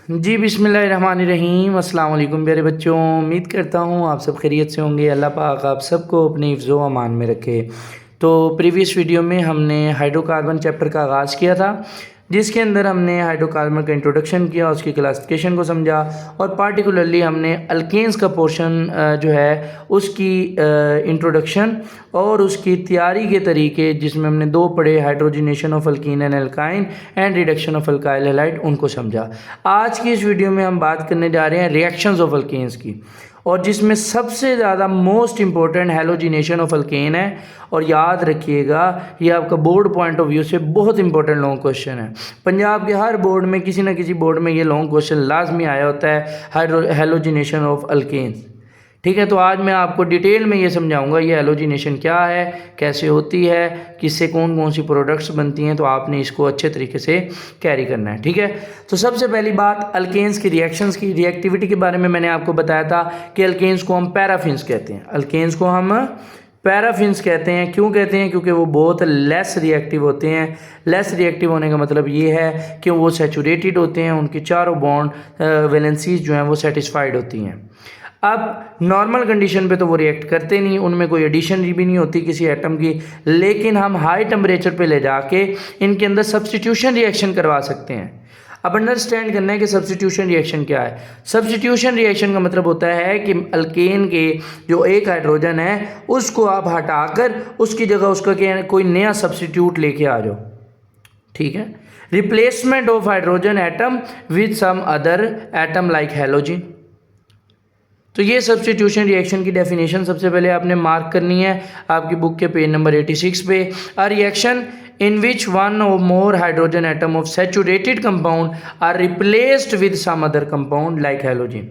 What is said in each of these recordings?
जी बिस्मिल्लाहिर्रहमानिर्रहीम अस्सलाम वालेकुम प्यारे बच्चों। उम्मीद करता हूँ आप सब खैरियत से होंगे। अल्लाह पाक आप सबको अपने हिफ्ज़ व अमान में रखे। तो प्रीवियस वीडियो में हमने हाइड्रोकार्बन चैप्टर का आगाज़ किया था, जिसके अंदर हमने हाइड्रोकार्बन का इंट्रोडक्शन किया, उसकी क्लासिफिकेशन को समझा और पार्टिकुलरली हमने अल्केन्स का पोर्शन जो है उसकी इंट्रोडक्शन और उसकी तैयारी के तरीके, जिसमें हमने दो पढ़े, hydrogenation of alkyne and alkyne and reduction of alkyl halide, उनको समझा। आज की इस वीडियो में हम बात करने जा रहे हैं रिएक्शंस ऑफ अल्केन्स की, और जिसमें सबसे ज़्यादा most important halogenation of alkane है। और याद रखिएगा, ये आपका बोर्ड पॉइंट ऑफ व्यू से बहुत इंपॉर्टेंट लॉन्ग क्वेश्चन है। पंजाब के हर बोर्ड में, किसी ना किसी बोर्ड में ये लॉन्ग क्वेश्चन लाजमी आया होता है, हैलोजिनेशन ऑफ अल्केन्स। ठीक है, तो आज मैं आपको डिटेल में ये समझाऊंगा ये हैलोजिनेशन क्या है, कैसे होती है, किससे कौन कौन सी प्रोडक्ट्स बनती हैं। तो आपने इसको अच्छे तरीके से कैरी करना है। ठीक है, तो सबसे पहली बात अल्केन्स की रिएक्शंस की रिएक्टिविटी के बारे में मैंने आपको बताया था कि अल्केन्स को हम पैराफिन्स कहते हैं। अल्केन्स को हम पैराफिन्स कहते हैं। क्यों कहते हैं? क्योंकि वो बहुत लेस रिएक्टिव होते हैं। लेस रिएक्टिव होने का मतलब ये है कि वो सैचुरेटेड होते हैं, उनकी चारों बॉन्ड वैलेंसीज जो हैं वो सेटिस्फाइड होती हैं। अब नॉर्मल कंडीशन पे तो वो रिएक्ट करते नहीं, उनमें कोई एडिशन भी नहीं होती किसी एटम की, लेकिन हम हाई टेम्परेचर पे ले जाके इनके अंदर सब्स्टिट्यूशन रिएक्शन करवा सकते हैं। अब अंडरस्टैंड करना है कि सब्स्टिट्यूशन रिएक्शन क्या है। सब्स्टिट्यूशन रिएक्शन का मतलब होता है कि अल्केन के जो एक हाइड्रोजन है उसको आप हटाकर उसकी जगह उसका क्या कोई नया सब्स्टिट्यूट लेके आ जाओ। ठीक है, replacement of hydrogen atom with some other atom like halogen. तो ये सब्स्टिट्यूशन रिएक्शन की डेफिनेशन सबसे पहले आपने मार्क करनी है आपकी बुक के पेज नंबर 86 पे। A reaction in which one और more hydrogen atom of saturated compound are replaced with some other compound like halogen.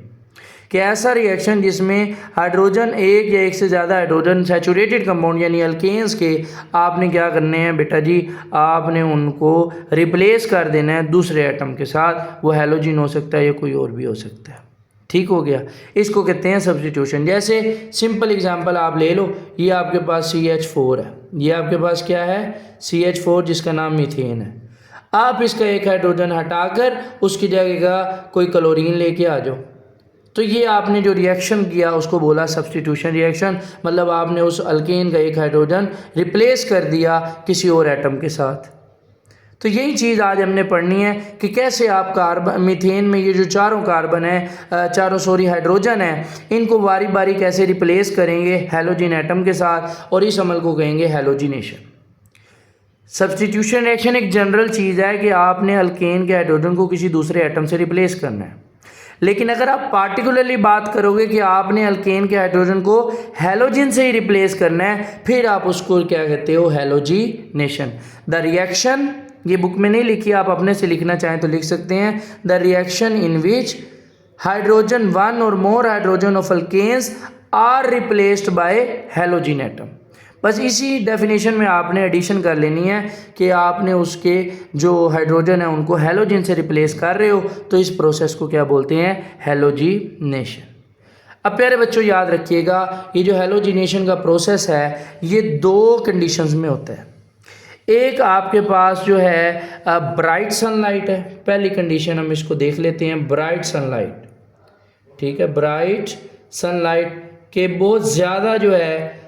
कि ऐसा रिएक्शन जिसमें हाइड्रोजन एक या एक से ज़्यादा हाइड्रोजन सैचुरेटेड कंपाउंड यानी अल्केन्स के आपने क्या करने हैं बेटा जी, आपने उनको रिप्लेस कर देना है दूसरे एटम के साथ। वो हैलोजन हो सकता है या कोई और भी हो सकता है। ठीक हो गया, इसको कहते हैं सब्स्टिट्यूशन। जैसे सिंपल एग्जांपल आप ले लो, ये आपके पास CH4 है, ये आपके पास क्या है CH4 जिसका नाम मीथेन है। आप इसका एक हाइड्रोजन हटाकर उसकी जगह कोई क्लोरीन लेके आ जाओ, तो ये आपने जो रिएक्शन किया उसको बोला सब्स्टिट्यूशन रिएक्शन। मतलब आपने उस अल्केन का एक हाइड्रोजन रिप्लेस कर दिया किसी और एटम के साथ। तो यही चीज़ आज हमने पढ़नी है कि कैसे आप कार्बन मीथेन में ये जो चारों कार्बन है हाइड्रोजन है, इनको बारी बारी कैसे रिप्लेस करेंगे हैलोजन एटम के साथ, और इस अमल को कहेंगे हैलोजिनेशन। सब्स्टिट्यूशन रिएक्शन एक जनरल चीज़ है कि आपने अल्केन के हाइड्रोजन को किसी दूसरे एटम से रिप्लेस करना है। लेकिन अगर आप पार्टिकुलरली बात करोगे कि आपने अल्केन के हाइड्रोजन को हैलोजन से ही रिप्लेस करना है, फिर आप उसको क्या कहते हो, हैलोजिनेशन। द रिएक्शन, ये बुक में नहीं लिखी, आप अपने से लिखना चाहें तो लिख सकते हैं, the reaction in which hydrogen one और more hydrogen of alkanes are replaced by halogen atom. बस इसी डेफिनेशन में आपने एडिशन कर लेनी है कि आपने उसके जो हाइड्रोजन है उनको हैलोजन से रिप्लेस कर रहे हो, तो इस प्रोसेस को क्या बोलते हैं, हैलोजिनेशन। अब प्यारे बच्चों याद रखिएगा, ये जो हैलोजिनेशन का प्रोसेस है ये दो कंडीशंस में होता है। एक आपके पास जो है ब्राइट सनलाइट है, पहली कंडीशन हम इसको देख लेते हैं, ब्राइट सनलाइट। ठीक है, ब्राइट सनलाइट के बहुत ज़्यादा जो है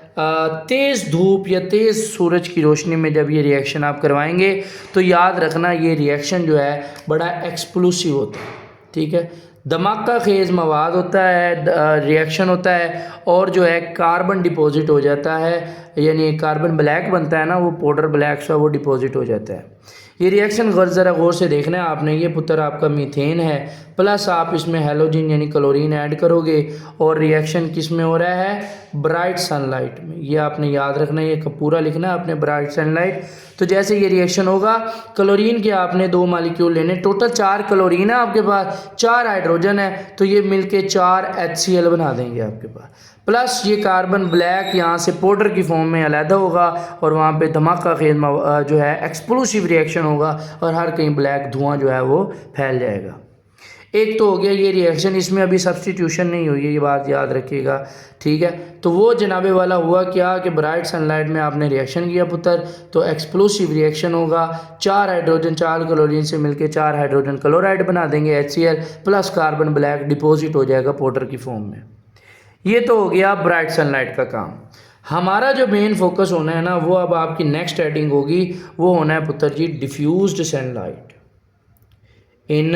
तेज़ धूप या तेज़ सूरज की रोशनी में जब ये रिएक्शन आप करवाएंगे तो याद रखना ये रिएक्शन जो है बड़ा एक्सप्लोसिव होता है। ठीक है, धमाका खेज मवाद होता है, रिएक्शन होता है, और जो है कार्बन डिपॉजिट हो जाता है, यानी कार्बन ब्लैक बनता है ना, वो पाउडर ब्लैक सा वो डिपॉजिट हो जाता है। ये रिएक्शन ज़रा गौर से देखना है आपने, ये पुत्र आपका मीथेन है, प्लस आप इसमें हैलोजन यानी क्लोरीन ऐड करोगे, और रिएक्शन किस में हो रहा है, ब्राइट सनलाइट में। ये आपने याद रखना है, ये पूरा लिखना है आपने, ब्राइट सनलाइट। तो जैसे ये रिएक्शन होगा, क्लोरीन के आपने 2 मॉलिक्यूल लेने, टोटल 4 क्लोरीन है आपके पास, 4 हाइड्रोजन है, तो ये मिलके 4 HCl बना देंगे आपके पास। प्लस ये कार्बन ब्लैक यहाँ से पाउडर की फॉर्म में अलहदा होगा, और वहाँ पे धमाका खेज जो है एक्सप्लोसिव रिएक्शन होगा, और हर कहीं ब्लैक धुआं जो है वो फैल जाएगा। एक तो हो गया ये रिएक्शन, इसमें अभी सब्स्टिट्यूशन नहीं हुई है, ये बात याद रखिएगा, ठीक है। तो वो जनाबे वाला हुआ क्या कि ब्राइट सनलाइट में आपने रिएक्शन किया पुत्र, तो एक्सप्लोसिव रिएक्शन होगा, 4 हाइड्रोजन 4 क्लोरीन से मिलकर 4 हाइड्रोजन क्लोराइड बना देंगे HCl plus carbon black deposit हो जाएगा पाउडर की फॉर्म में। ये तो हो गया ब्राइट सनलाइट का काम। हमारा जो मेन फोकस होना है ना, वो अब आपकी नेक्स्ट हेडिंग होगी, वो होना है पुत्र जी डिफ्यूज्ड सनलाइट। इन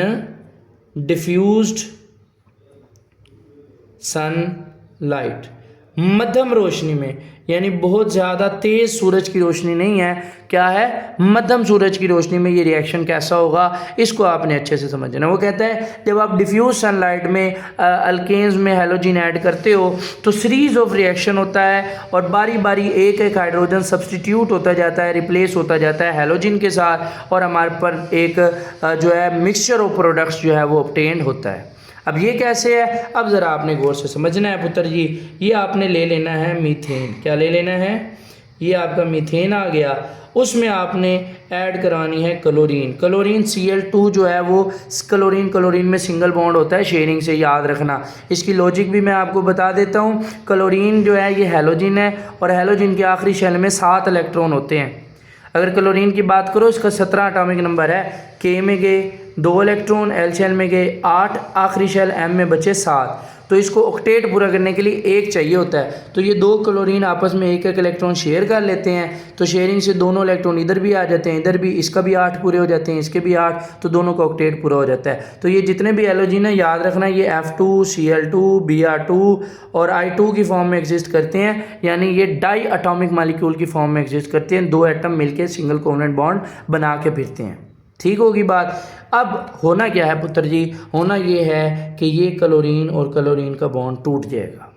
डिफ्यूज्ड सनलाइट, मध्यम रोशनी में, यानी बहुत ज़्यादा तेज़ सूरज की रोशनी नहीं है, क्या है, मध्यम सूरज की रोशनी में ये रिएक्शन कैसा होगा, इसको आपने अच्छे से समझना। वो कहता है जब आप डिफ्यूज सनलाइट में अल्केन्स में हैलोजन ऐड करते हो तो सीरीज ऑफ रिएक्शन होता है और बारी बारी एक एक हाइड्रोजन सब्सटीट्यूट होता जाता है, रिप्लेस होता जाता है हैलोजन के साथ, और हमारे पर एक जो है मिक्सचर ऑफ प्रोडक्ट्स जो है वो ऑब्टेन्ड होता है। अब ये कैसे है, अब ज़रा आपने गौर से समझना है पुत्र जी। ये आपने ले लेना है मीथेन, क्या ले लेना है, ये आपका मीथेन आ गया, उसमें आपने ऐड करवानी है क्लोरीन। क्लोरीन Cl2 जो है वो क्लोरीन में सिंगल बॉन्ड होता है शेयरिंग से, याद रखना। इसकी लॉजिक भी मैं आपको बता देता हूँ। क्लोरीन जो है ये हैलोजन है और हैलोजन के आखिरी शेल में 7 इलेक्ट्रॉन होते हैं। अगर क्लोरीन की बात करो इसका 17 एटॉमिक नंबर है, K में गए 2 इलेक्ट्रॉन, L शेल में गए 8, आखिरी शेल M में बचे 7। तो इसको ऑक्टेट पूरा करने के लिए 1 चाहिए होता है। तो ये 2 क्लोरीन आपस में एक एक इलेक्ट्रॉन शेयर कर लेते हैं, तो शेयरिंग से दोनों इलेक्ट्रॉन इधर भी आ जाते हैं, इधर भी, इसका भी 8 पूरे हो जाते हैं, इसके भी 8, तो दोनों का ऑक्टेट पूरा हो जाता है। तो ये जितने भी हैलोजन है याद रखना, ये F2 Cl2 Br2 और I2 की फॉर्म में एग्जिस्ट करते हैं, यानी ये डाई एटॉमिक मॉलिक्यूल की फॉर्म में एग्जिस्ट करते हैं। 2 एटम मिलकर सिंगल कोवलेंट बॉन्ड बना के फिरते हैं, ठीक होगी बात। अब होना क्या है पुत्र जी, होना ये है कि ये क्लोरीन और क्लोरीन का बॉन्ड टूट जाएगा।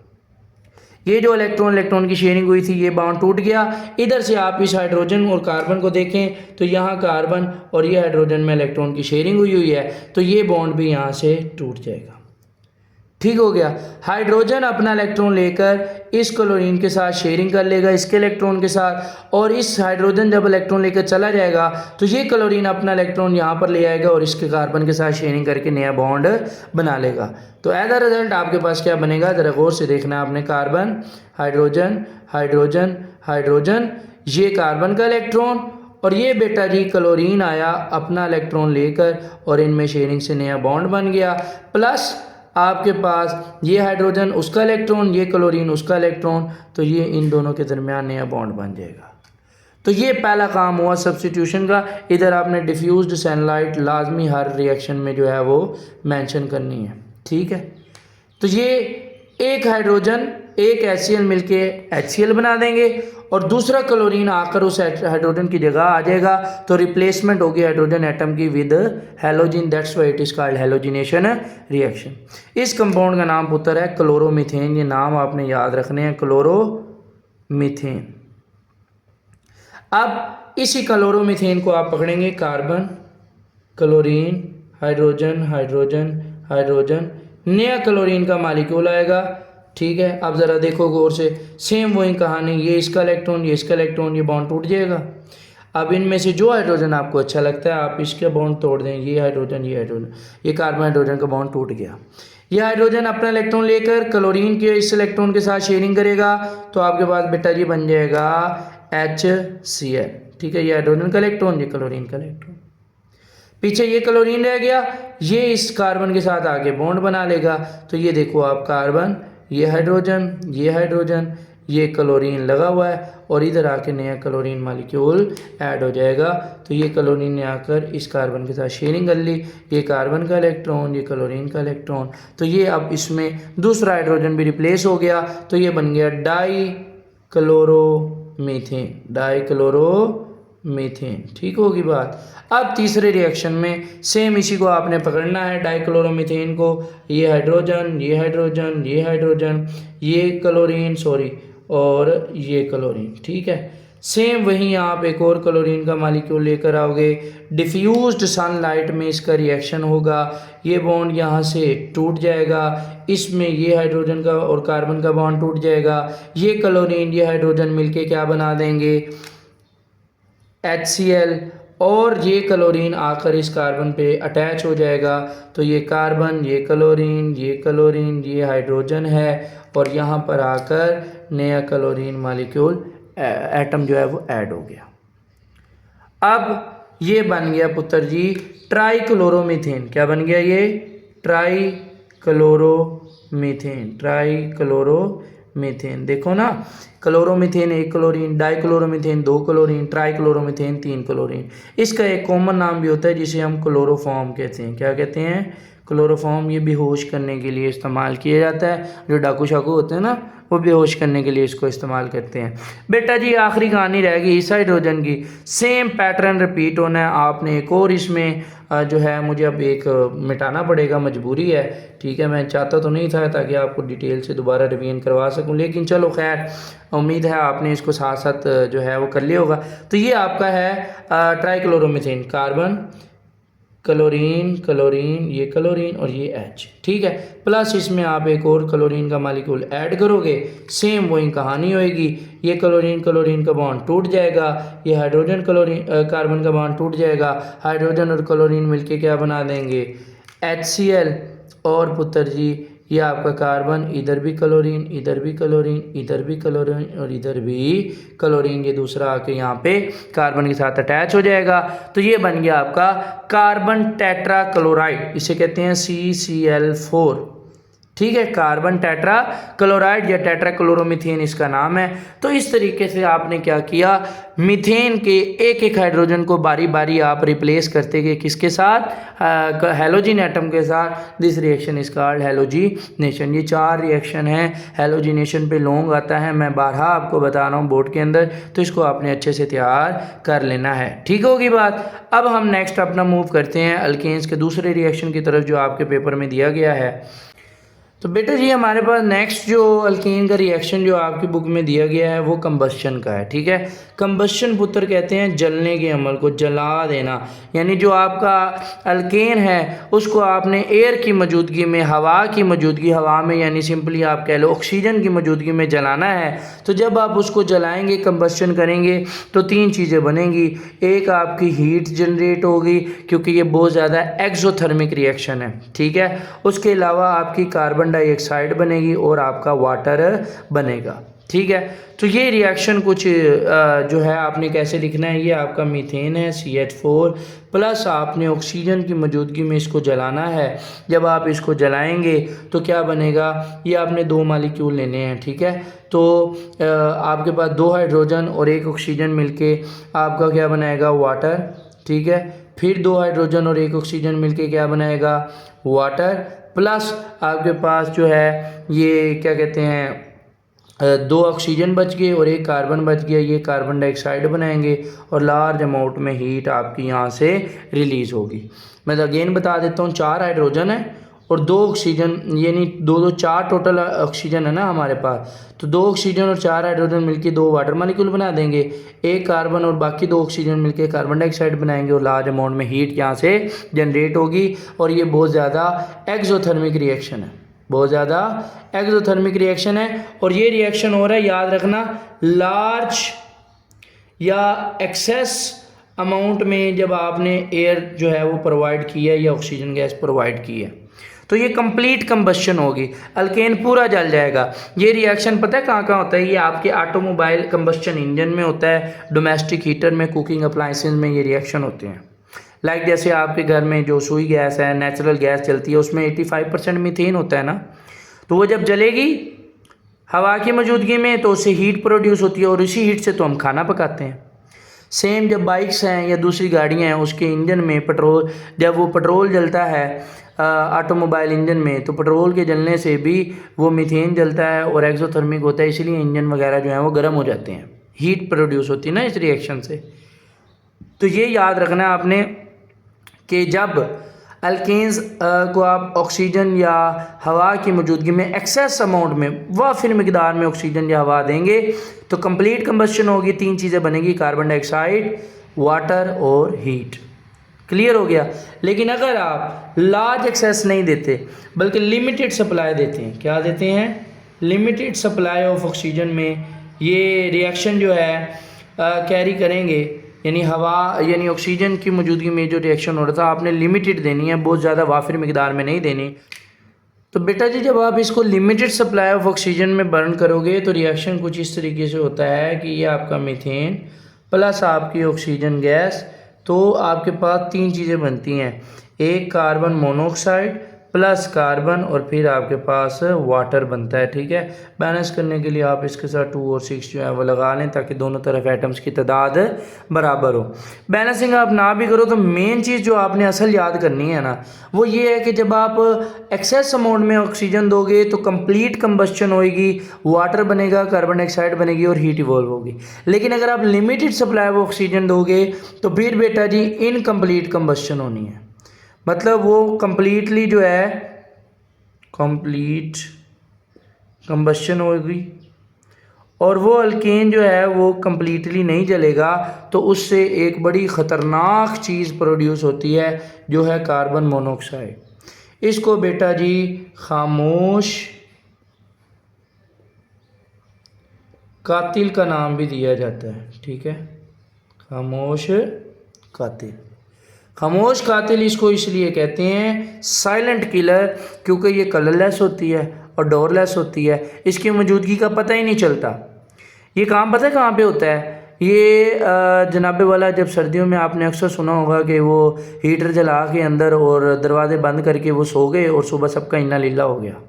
ये जो इलेक्ट्रॉन की शेयरिंग हुई थी ये बॉन्ड टूट गया। इधर से आप इस हाइड्रोजन और कार्बन को देखें तो यहाँ कार्बन और ये हाइड्रोजन में इलेक्ट्रॉन की शेयरिंग हुई है, तो ये बॉन्ड भी यहाँ से टूट जाएगा, ठीक हो गया। हाइड्रोजन अपना इलेक्ट्रॉन लेकर इस क्लोरीन के साथ शेयरिंग कर लेगा इसके इलेक्ट्रॉन के साथ, और इस हाइड्रोजन जब इलेक्ट्रॉन लेकर चला जाएगा तो ये क्लोरीन अपना इलेक्ट्रॉन यहाँ पर ले आएगा और इसके कार्बन के साथ शेयरिंग करके नया बॉन्ड बना लेगा। तो एज अ रिजल्ट आपके पास क्या बनेगा, जरा गौर से देखना आपने, कार्बन हाइड्रोजन हाइड्रोजन हाइड्रोजन, ये कार्बन का इलेक्ट्रॉन, और ये बेटा जी क्लोरीन आया अपना इलेक्ट्रॉन लेकर और इनमें शेयरिंग से नया बॉन्ड बन गया, प्लस आपके पास ये हाइड्रोजन उसका इलेक्ट्रॉन, ये क्लोरीन उसका इलेक्ट्रॉन, तो ये इन दोनों के दरमियान नया बॉन्ड बन जाएगा। तो ये पहला काम हुआ सब्स्टिट्यूशन का। इधर आपने डिफ्यूज्ड सनलाइट लाजमी हर रिएक्शन में जो है वो मेंशन करनी है, ठीक है। तो ये एक हाइड्रोजन एक HCl मिलके HCl बना देंगे और दूसरा क्लोरीन आकर उस हाइड्रोजन की जगह आ जाएगा, तो रिप्लेसमेंट होगी हाइड्रोजन एटम की with halogen, that's why it is called halogenation reaction. इस कंपाउंड का नाम पुत्र है क्लोरोमीथेन, ये नाम आपने याद रखने हैं, क्लोरोमीथेन। अब इसी क्लोरोमीथेन को आप पकड़ेंगे, carbon chlorine hydrogen hydrogen hydrogen, नया क्लोरीन का मॉलिक्यूल आएगा, ठीक है। अब ज़रा देखो गौर से, सेम वही कहानी, ये इसका इलेक्ट्रॉन ये इसका इलेक्ट्रॉन, ये बॉन्ड टूट जाएगा। अब इनमें से जो हाइड्रोजन आपको अच्छा लगता है आप इसके बॉन्ड तोड़ दें, ये हाइड्रोजन ये हाइड्रोजन, ये कार्बन हाइड्रोजन का बॉन्ड टूट गया। ये हाइड्रोजन अपना इलेक्ट्रॉन लेकर क्लोरीन के इस इलेक्ट्रॉन के साथ शेयरिंग करेगा, तो आपके पास बेटा जी बन जाएगा HCl, ठीक है। ये हाइड्रोजन का इलेक्ट्रॉन, ये क्लोरीन का इलेक्ट्रॉन, पीछे ये क्लोरीन रह गया, ये इस कार्बन के साथ आगे बॉन्ड बना लेगा। तो ये देखो आप, कार्बन ये हाइड्रोजन ये क्लोरीन लगा हुआ है और इधर आके नया क्लोरीन मॉलिक्यूल ऐड हो जाएगा। तो ये क्लोरीन ने आकर इस कार्बन के साथ शेयरिंग कर ली, ये कार्बन का इलेक्ट्रॉन ये क्लोरीन का इलेक्ट्रॉन, तो ये अब इसमें दूसरा हाइड्रोजन भी रिप्लेस हो गया, तो ये बन गया डाइक्लोरोमीथेन, ठीक होगी बात। अब तीसरे रिएक्शन में सेम इसी को आपने पकड़ना है, डाइक्लोरोमीथेन को, ये हाइड्रोजन ये हाइड्रोजन ये हाइड्रोजन ये क्लोरीन और ये क्लोरीन, ठीक है। सेम वहीं आप एक और क्लोरीन का मॉलिक्यूल लेकर आओगे, डिफ्यूज्ड सनलाइट में इसका रिएक्शन होगा, ये बॉन्ड यहाँ से टूट जाएगा, इसमें ये हाइड्रोजन का और कार्बन का बॉन्ड टूट जाएगा, ये क्लोरीन ये हाइड्रोजन मिलके क्या बना देंगे HCl, और ये क्लोरीन आकर इस कार्बन पे अटैच हो जाएगा। तो ये कार्बन, ये क्लोरीन, ये हाइड्रोजन है और यहाँ पर आकर नया क्लोरीन मालिक्यूल एटम जो है वो ऐड हो गया। अब ये बन गया पुत्र जी ट्राइक्लोरोमीथेन। क्या बन गया ये? ट्राइक्लोरोमीथेन। देखो ना, chloromethane 1 chlorine, dichloromethane 2 chlorine, trichloromethane 3 chlorine. इसका एक कॉमन नाम भी होता है जिसे हम क्लोरोफॉर्म कहते हैं। क्या कहते हैं? क्लोरोफॉर्म। ये बेहोश करने के लिए इस्तेमाल किया जाता है। जो डाकू शाकू होते हैं ना, वो बेहोश करने के लिए इसको इस्तेमाल करते हैं। बेटा जी आखिरी कहानी रह गई इस हाइड्रोजन की। सेम पैटर्न रिपीट होना है। आपने एक और इसमें जो है मुझे अब एक मिटाना पड़ेगा, मजबूरी है। ठीक है, मैं चाहता तो नहीं था ताकि आपको डिटेल से दोबारा रिवीजन करवा सकूं, लेकिन चलो खैर, उम्मीद है आपने इसको साथ साथ जो है वो कर लिया होगा। तो ये आपका है ट्राइक्लोरोमीथेन, कार्बन, क्लोरीन, ये क्लोरीन और ये H। ठीक है, प्लस इसमें आप एक और क्लोरीन का मालिक्यूल ऐड करोगे, सेम वही कहानी होएगी। ये क्लोरीन का बॉन्ड टूट जाएगा, ये हाइड्रोजन कार्बन का बॉन्ड टूट जाएगा। हाइड्रोजन और क्लोरीन मिलके क्या बना देंगे? HCl। और पुत्र जी ये आपका कार्बन, इधर भी क्लोरीन, इधर भी क्लोरीन, इधर भी क्लोरीन और इधर भी क्लोरीन, ये दूसरा आके यहाँ पे कार्बन के साथ अटैच हो जाएगा। तो ये बन गया आपका कार्बन टेट्रा क्लोराइड, इसे कहते हैं CCl4। ठीक है, कार्बन टेट्रा क्लोराइड या टेट्रा क्लोरोमीथेन इसका नाम है। तो इस तरीके से आपने क्या किया, मीथेन के एक एक हाइड्रोजन को बारी बारी आप रिप्लेस करते गए किसके साथ? हैलोजिन एटम के साथ। This reaction is called halogenation. ये 4 रिएक्शन है। हैलोजिनेशन पे लॉन्ग आता है, मैं बारहा आपको बता रहा हूँ बोर्ड के अंदर, तो इसको आपने अच्छे से तैयार कर लेना है। ठीक होगी बात। अब हम नेक्स्ट अपना मूव करते हैं अल्केन्स के दूसरे रिएक्शन की तरफ जो आपके पेपर में दिया गया है। तो बेटा जी हमारे पास नेक्स्ट जो अल्केन का रिएक्शन जो आपकी बुक में दिया गया है वो कंबस्शन का है। ठीक है, कंबस्शन पुत्र कहते हैं जलने के अमल को, जला देना। यानी जो आपका अल्केन है उसको आपने एयर की मौजूदगी में, हवा की मौजूदगी, हवा में यानी सिंपली आप कह लो ऑक्सीजन की मौजूदगी में जलाना है। तो जब आप उसको जलाएंगे, कंबस्शन करेंगे, तो 3 चीज़ें बनेंगी। एक आपकी हीट जनरेट होगी क्योंकि ये बहुत ज़्यादा एक्सोथर्मिक रिएक्शन है। ठीक है, उसके अलावा आपकी कार्बन डाइऑक्साइड बनेगी और आपका वाटर बनेगा। ठीक है, तो ये रिएक्शन कुछ जो है आपने कैसे लिखना है, ये आपका मीथेन है CH4 प्लस आपने ऑक्सीजन की मौजूदगी में इसको जलाना है। जब आप इसको जलाएंगे तो क्या बनेगा, ये आपने 2 मालिक्यूल लेने हैं। ठीक है, तो आपके पास 2 हाइड्रोजन और 1 ऑक्सीजन मिलके आपका क्या बनाएगा? वाटर। ठीक है, फिर 2 हाइड्रोजन और 1 ऑक्सीजन मिलके क्या बनाएगा? वाटर। प्लस आपके पास जो है ये क्या कहते हैं 2 ऑक्सीजन बच गए और 1 कार्बन बच गया, ये कार्बन डाइऑक्साइड बनाएंगे और लार्ज अमाउंट में हीट आपकी यहाँ से रिलीज़ होगी। मैं अगेन बता देता हूँ, 4 हाइड्रोजन है और 2 ऑक्सीजन, यानी 4 टोटल ऑक्सीजन है ना हमारे पास। तो 2 ऑक्सीजन और 4 हाइड्रोजन मिलके 2 वाटर मॉलिक्यूल बना देंगे। 1 कार्बन और बाकी 2 ऑक्सीजन मिलके कार्बन डाइऑक्साइड बनाएंगे और लार्ज अमाउंट में हीट यहाँ से जनरेट होगी। और ये बहुत ज़्यादा एक्सोथर्मिक रिएक्शन है, बहुत ज़्यादा एक्सोथर्मिक रिएक्शन है। और ये रिएक्शन हो रहा है, याद रखना, लार्ज या एक्सेस अमाउंट में जब आपने एयर जो है वो प्रोवाइड की है या ऑक्सीजन गैस प्रोवाइड की है, तो ये कंप्लीट कंबस्शन होगी, अल्केन पूरा जल जाएगा। ये रिएक्शन पता है कहाँ कहाँ होता है? ये आपके ऑटोमोबाइल कंबस्शन इंजन में होता है, डोमेस्टिक हीटर में, कुकिंग अप्लायंसेस में ये रिएक्शन होते हैं। लाइक जैसे आपके घर में जो सुई गैस है, नेचुरल गैस चलती है, उसमें 85% मीथेन होता है ना, तो वो जब जलेगी हवा की मौजूदगी में तो उससे हीट प्रोड्यूस होती है और इसी हीट से तो हम खाना पकाते हैं। सेम जब बाइक्स हैं या दूसरी गाड़ियाँ हैं उसके इंजन में पेट्रोल, जब वो पेट्रोल जलता है ऑटोमोबाइल इंजन में, तो पेट्रोल के जलने से भी वो मीथेन जलता है और एक्सोथर्मिक होता है, इसलिए इंजन वगैरह जो है वो गर्म हो जाते हैं, हीट प्रोड्यूस होती है ना इस रिएक्शन से। तो ये याद रखना है आपने कि जब अल्केन्स को आप ऑक्सीजन या हवा की मौजूदगी में एक्सेस अमाउंट में वाफिर मिकदार में ऑक्सीजन या हवा देंगे तो कंप्लीट कंबस्शन होगी, 3 चीज़ें बनेगी, कार्बन डाइऑक्साइड, वाटर और हीट। क्लियर हो गया। लेकिन अगर आप लार्ज एक्सेस नहीं देते बल्कि लिमिटेड सप्लाई देते हैं, क्या देते हैं? लिमिटेड सप्लाई ऑफ ऑक्सीजन में ये रिएक्शन जो है कैरी करेंगे, यानी हवा यानी ऑक्सीजन की मौजूदगी में जो रिएक्शन हो रहा था आपने लिमिटेड देनी है, बहुत ज़्यादा वाफिर मिकदार में नहीं देनी। तो बेटा जी जब आप इसको लिमिटेड सप्लाई ऑफ ऑक्सीजन में बर्न करोगे तो रिएक्शन कुछ इस तरीके से होता है कि ये आपका मीथेन प्लस आपकी ऑक्सीजन गैस, तो आपके पास तीन चीज़ें बनती हैं, एक कार्बन मोनोऑक्साइड प्लस कार्बन और फिर आपके पास वाटर बनता है। ठीक है, बैलेंस करने के लिए आप इसके साथ 2 और 6 जो है वो लगा लें ताकि दोनों तरफ एटम्स की तादाद बराबर हो। बैलेंसिंग आप ना भी करो तो मेन चीज़ जो आपने असल याद करनी है ना वो ये है कि जब आप एक्सेस अमाउंट में ऑक्सीजन दोगे तो कंप्लीट कंबस्शन होएगी, वाटर बनेगा, कार्बन डाइऑक्साइड बनेगी और हीट इवॉल्व होगी। लेकिन अगर आप लिमिटेड सप्लाई ऑफ ऑक्सीजन दोगे तो फिर बेटा जी इनकम्प्लीट कंबस्शन होनी है, मतलब वो कंप्लीटली जो है कंप्लीट कंबस्शन होगी और वो अल्केन जो है वो कंप्लीटली नहीं जलेगा, तो उससे एक बड़ी ख़तरनाक चीज़ प्रोड्यूस होती है जो है कार्बन मोनोऑक्साइड। इसको बेटा जी खामोश कातिल का नाम भी दिया जाता है। ठीक है, खामोश कातिल। खामोश कातिल इसको इसलिए कहते हैं साइलेंट किलर क्योंकि ये कलरलेस होती है और डोरलेस होती है, इसकी मौजूदगी का पता ही नहीं चलता। ये काम पता है कहाँ पे होता है? ये जनाबे वाला जब सर्दियों में आपने अक्सर सुना होगा कि वो हीटर जला के अंदर और दरवाजे बंद करके वो सो गए और सुबह सबका इन्ना लीला हो गया।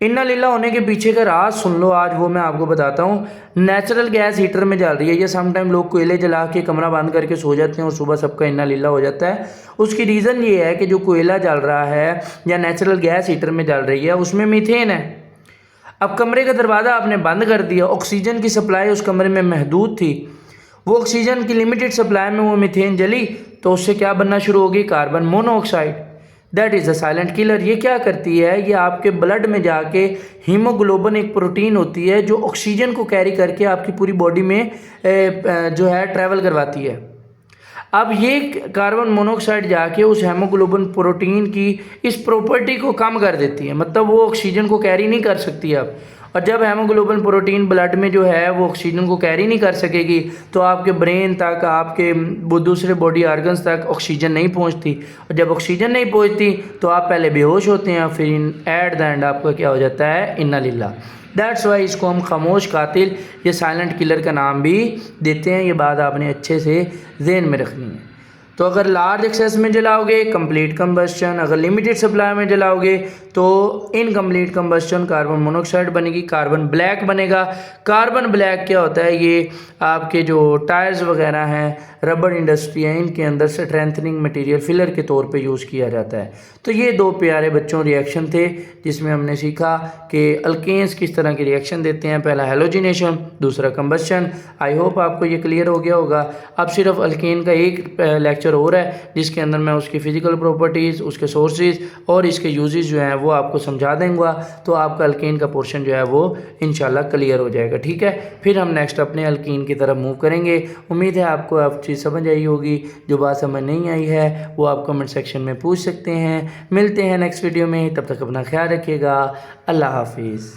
इन्ना लीला होने के पीछे का राज सुन लो, आज वो मैं आपको बताता हूँ। नेचुरल गैस हीटर में जल रही है, ये समटाइम लोग कोयले जला के कमरा बंद करके सो जाते हैं और सुबह सबका इन्ना लीला हो जाता है। उसकी रीज़न ये है कि जो कोयला जल रहा है या नेचुरल गैस हीटर में जल रही है उसमें मीथेन है। अब कमरे का दरवाज़ा आपने बंद कर दिया, ऑक्सीजन की सप्लाई उस कमरे में महदूद थी, वो ऑक्सीजन की लिमिटेड सप्लाई में वो मीथेन जली तो उससे क्या बनना शुरू होगी? Carbon monoxide. That is a silent killer. ये क्या करती है? ये आपके ब्लड में जाके हीमोग्लोबिन एक प्रोटीन होती है जो ऑक्सीजन को कैरी करके आपकी पूरी बॉडी में जो है ट्रैवल करवाती है। अब ये कार्बन मोनोऑक्साइड जाके उस हेमोग्लोबिन प्रोटीन की इस प्रॉपर्टी को कम कर देती है, मतलब वो ऑक्सीजन को कैरी नहीं कर सकती अब। और जब हेमोग्लोबिन प्रोटीन ब्लड में जो है वो ऑक्सीजन को कैरी नहीं कर सकेगी तो आपके ब्रेन तक, आपके दूसरे बॉडी ऑर्गन्स तक ऑक्सीजन नहीं पहुंचती, और जब ऑक्सीजन नहीं पहुंचती तो आप पहले बेहोश होते हैं, फिर एट द एंड आपका क्या हो जाता है? इन्ना लिल्ला। दैट्स वाई इसको हम खामोश कातिल या साइलेंट किलर का नाम भी देते हैं। ये बात आपने अच्छे से ज़हन में रखनी है। तो अगर लार्ज एक्सेस में जलाओगे कंप्लीट कंबस्शन, अगर लिमिटेड सप्लाई में जलाओगे तो इनकम्प्लीट कंबस्शन, कार्बन मोनोऑक्साइड बनेगी, कार्बन ब्लैक बनेगा। कार्बन ब्लैक क्या होता है? ये आपके जो टायर्स वगैरह हैं, रबर इंडस्ट्री है, इनके अंदर स्ट्रेंथनिंग मटेरियल फिलर के तौर पे यूज़ किया जाता है। तो ये दो प्यारे बच्चों रिएक्शन थे जिसमें हमने सीखा कि अल्केन्स किस तरह की रिएक्शन देते हैं, पहला हेलोजिनेशन, दूसरा कंबस्शन। आई होप आपको ये क्लियर हो गया होगा। अब सिर्फ अल्केन का एक लेक्चर हो रहा है जिसके अंदर मैं उसकी फ़िज़िकल प्रॉपर्टीज़, उसके सोर्सेज और इसके यूजेस जो हैं वो आपको समझा देंगे, तो आपका अल्केन का पोर्शन जो है वो इंशाल्लाह क्लियर हो जाएगा। ठीक है, फिर हम नेक्स्ट अपने अल्कीन की तरफ मूव करेंगे। उम्मीद है आपको अब चीज़ समझ आई होगी। जो बात समझ नहीं आई है वो आप कमेंट सेक्शन में पूछ सकते हैं। मिलते हैं नेक्स्ट वीडियो में, तब तक अपना ख्याल रखिएगा। अल्लाह हाफिज़।